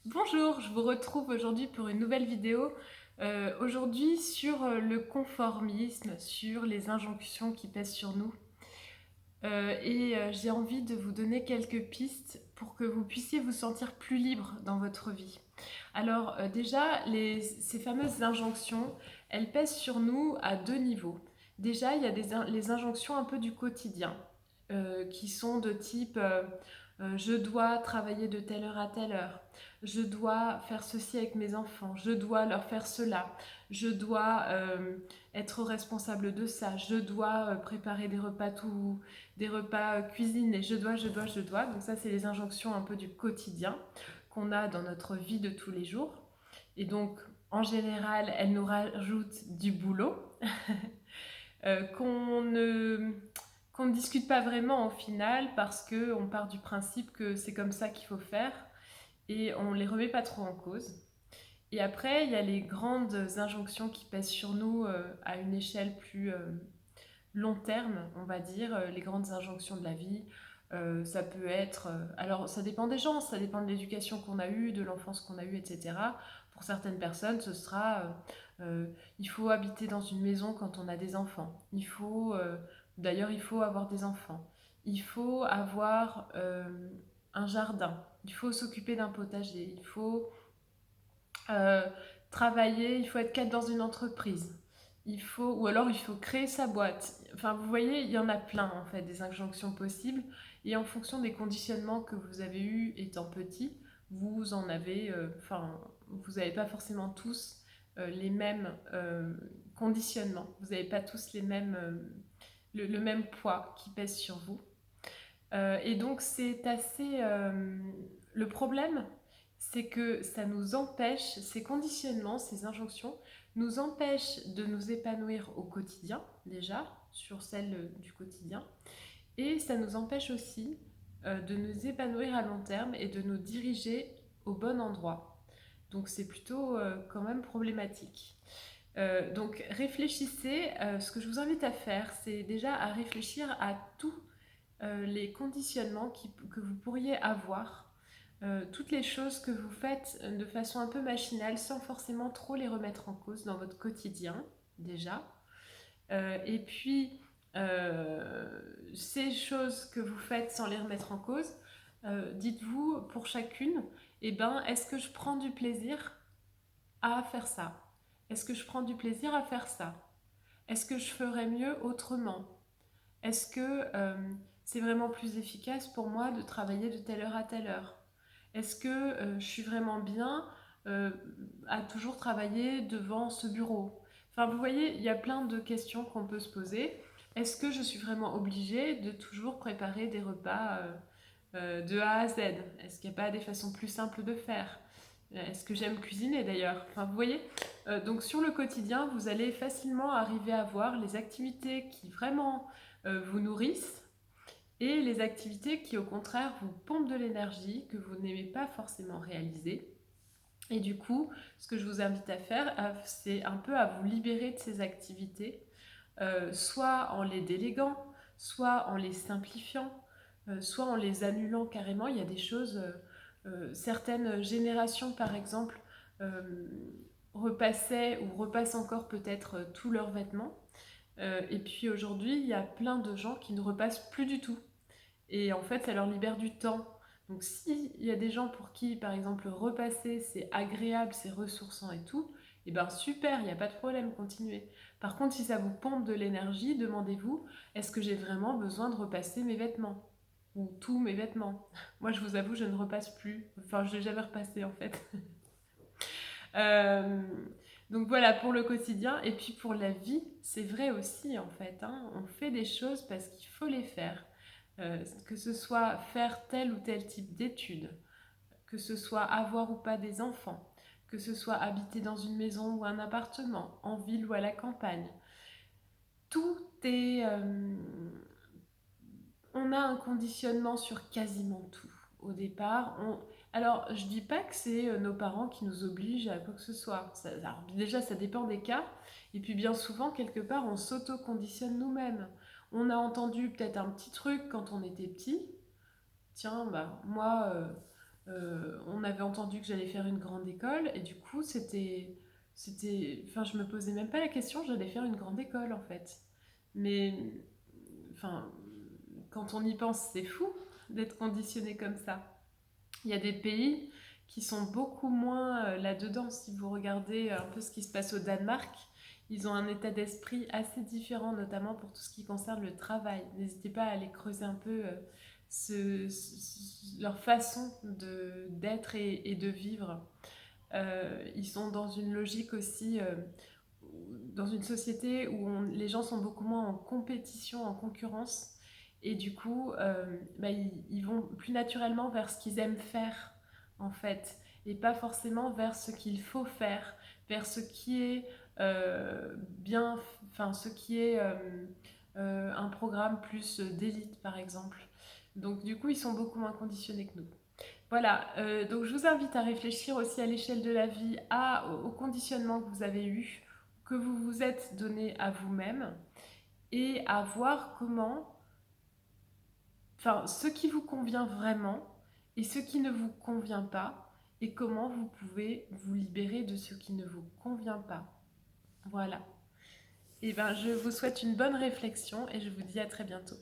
Bonjour, je vous retrouve aujourd'hui pour une nouvelle vidéo. Aujourd'hui sur le conformisme, sur les injonctions qui pèsent sur nous. J'ai envie de vous donner quelques pistes pour que vous puissiez vous sentir plus libre dans votre vie. Alors déjà, ces fameuses injonctions, elles pèsent sur nous à deux niveaux. Déjà, il y a les injonctions un peu du quotidien, qui sont de type je dois travailler de telle heure à telle heure, je dois faire ceci avec mes enfants, je dois leur faire cela, je dois être responsable de ça, je dois préparer des repas cuisinés, je dois. Donc ça, c'est les injonctions un peu du quotidien qu'on a dans notre vie de tous les jours. Et donc, en général, elles nous rajoutent du boulot euh, qu'on ne, qu'on ne discute pas vraiment au final parce qu'on part du principe que c'est comme ça qu'il faut faire et on ne les remet pas trop en cause. Et après, il y a les grandes injonctions qui pèsent sur nous à une échelle plus long terme, on va dire, les grandes injonctions de la vie. Ça peut être... alors, ça dépend des gens, ça dépend de l'éducation qu'on a eue, de l'enfance qu'on a eue, etc. Pour certaines personnes, ce sera... il faut habiter dans une maison quand on a des enfants. D'ailleurs, il faut avoir des enfants. Il faut avoir un jardin. Il faut s'occuper d'un potager. Il faut euh, travailler, il faut être cadre dans une entreprise. Ou alors il faut créer sa boîte. Enfin, vous voyez, il y en a plein en fait, des injonctions possibles. Et en fonction des conditionnements que vous avez eus étant petit, vous en avez, vous n'avez pas forcément tous les mêmes conditionnements. Vous n'avez pas tous le même poids qui pèse sur vous. Et donc c'est assez... le problème, c'est que ça nous empêche, ces conditionnements, ces injonctions, nous empêchent de nous épanouir au quotidien, déjà, sur celle du quotidien, et ça nous empêche aussi de nous épanouir à long terme et de nous diriger au bon endroit. Donc c'est plutôt quand même problématique. Donc réfléchissez, ce que je vous invite à faire, c'est déjà à réfléchir à tous les conditionnements que vous pourriez avoir, toutes les choses que vous faites de façon un peu machinale sans forcément trop les remettre en cause dans votre quotidien déjà. Et puis, ces choses que vous faites sans les remettre en cause, dites-vous pour chacune, eh ben, est-ce que je prends du plaisir à faire ça? Est-ce que je prends du plaisir à faire ça? Est-ce que je ferais mieux autrement? Est-ce que c'est vraiment plus efficace pour moi de travailler de telle heure à telle heure? Est-ce que je suis vraiment bien euh, à toujours travailler devant ce bureau? Enfin, vous voyez, il y a plein de questions qu'on peut se poser. Est-ce que je suis vraiment obligée de toujours préparer des repas de A à Z? Est-ce qu'il n'y a pas des façons plus simples de faire? Est-ce que j'aime cuisiner d'ailleurs? Enfin, vous voyez, donc sur le quotidien, vous allez facilement arriver à voir les activités qui vraiment vous nourrissent et les activités qui au contraire vous pompent de l'énergie que vous n'aimez pas forcément réaliser. Et du coup, ce que je vous invite à faire, c'est un peu à vous libérer de ces activités, soit en les déléguant, soit en les simplifiant, soit en les annulant carrément. Il y a des choses, certaines générations par exemple, euh, repassaient ou repassent encore peut-être tous leurs vêtements. Et puis aujourd'hui, il y a plein de gens qui ne repassent plus du tout. Et en fait, ça leur libère du temps. Donc s'il y a des gens pour qui, par exemple, repasser, c'est agréable, c'est ressourçant et tout, et ben super, il n'y a pas de problème, continuez. Par contre, si ça vous pompe de l'énergie, demandez-vous, est-ce que j'ai vraiment besoin de repasser mes vêtements? Ou tous mes vêtements? Moi, je vous avoue, je ne repasse plus. Enfin, je n'ai jamais repassé en fait. Euh, donc voilà, pour le quotidien. Et puis pour la vie, c'est vrai aussi en fait, hein. On fait des choses parce qu'il faut les faire. Que ce soit faire tel ou tel type d'études, que ce soit avoir ou pas des enfants, que ce soit habiter dans une maison ou un appartement, en ville ou à la campagne. Tout est... on a un conditionnement sur quasiment tout. Au départ, alors je dis pas que c'est nos parents qui nous obligent à quoi que ce soit. Alors, déjà, ça dépend des cas. Et puis bien souvent, quelque part, on s'auto-conditionne nous-mêmes. On a entendu peut-être un petit truc quand on était petit. Tiens, bah moi, On avait entendu que j'allais faire une grande école et du coup enfin je me posais même pas la question, j'allais faire une grande école en fait. Mais enfin, quand on y pense, c'est fou d'être conditionné comme ça. Il y a des pays qui sont beaucoup moins là-dedans. Si vous regardez un peu ce qui se passe au Danemark, ils ont un état d'esprit assez différent, notamment pour tout ce qui concerne le travail. N'hésitez pas à aller creuser un peu leur façon d'être et de vivre. Ils sont dans une logique aussi, dans une société où les gens sont beaucoup moins en compétition, en concurrence. Et du coup, ils vont plus naturellement vers ce qu'ils aiment faire, en fait, et pas forcément vers ce qu'il faut faire, vers ce qui est bien, enfin, ce qui est un programme plus d'élite, par exemple. Donc, du coup, ils sont beaucoup moins conditionnés que nous. Voilà, donc je vous invite à réfléchir aussi à l'échelle de la vie, au conditionnement que vous avez eu, que vous vous êtes donné à vous-même, et à voir enfin, ce qui vous convient vraiment et ce qui ne vous convient pas, et comment vous pouvez vous libérer de ce qui ne vous convient pas. Voilà. Et ben, je vous souhaite une bonne réflexion et je vous dis à très bientôt.